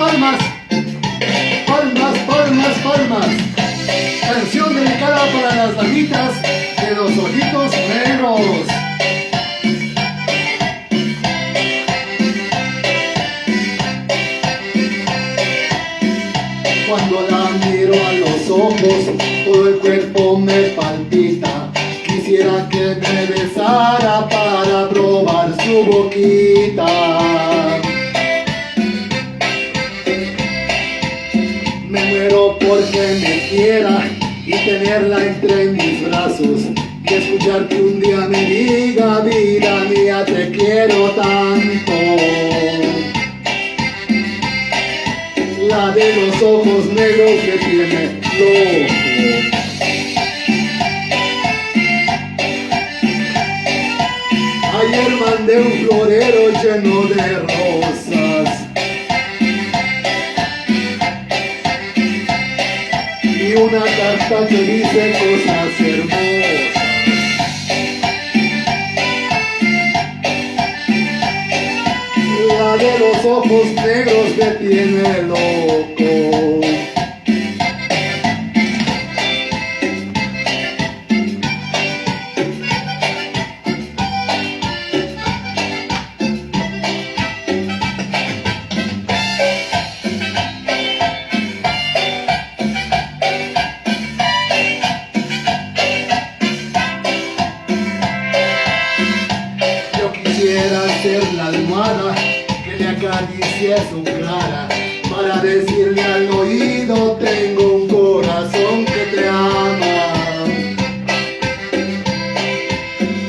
palmas, palmas, palmas, palmas. Canción dedicada para las damitas de los ojitos negros. Cuando la miro a los ojos, todo el cuerpo me palpita. Quisiera que me besara para probar su boquita. Me muero porque me quiera y tenerla entre mis brazos, y escuchar que un día me diga: vida mía, te quiero tanto. La de los ojos negros que tiene loco. Ayer mandé un florero lleno de rosas y una carta que dice cosas hermosas. La de los ojos negros me tiene loco. Yo quisiera ser la almohada que le acaricie su cara, para decirle al oído: tengo un corazón que te ama.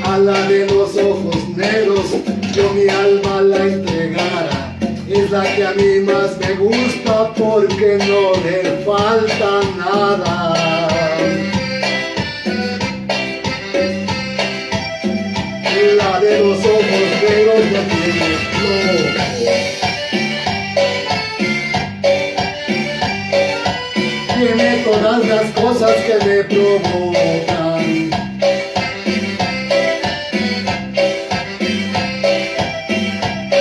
A la de los ojos negros yo mi alma la entregara. Es la que a mí más me gusta porque no le falta nada. La de los ojos negros me tiene loco. Tiene todas las cosas que me provocan.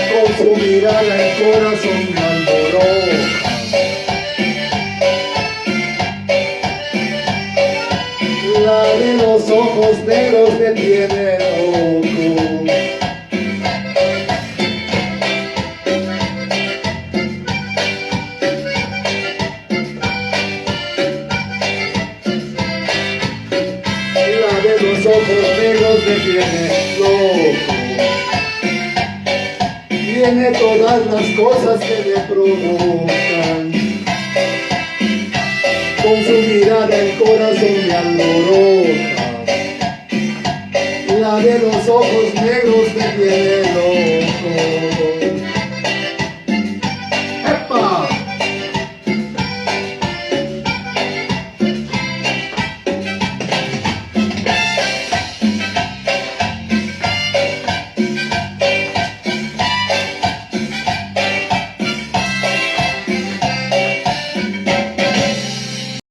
Con su mirada el corazón me alborota. La de los ojos negros me tiene loco. La de los ojos negros me tiene loco. Tiene todas las cosas que me provocan. Con su mirada el corazón me alborota. La de los ojos negros me tiene loco.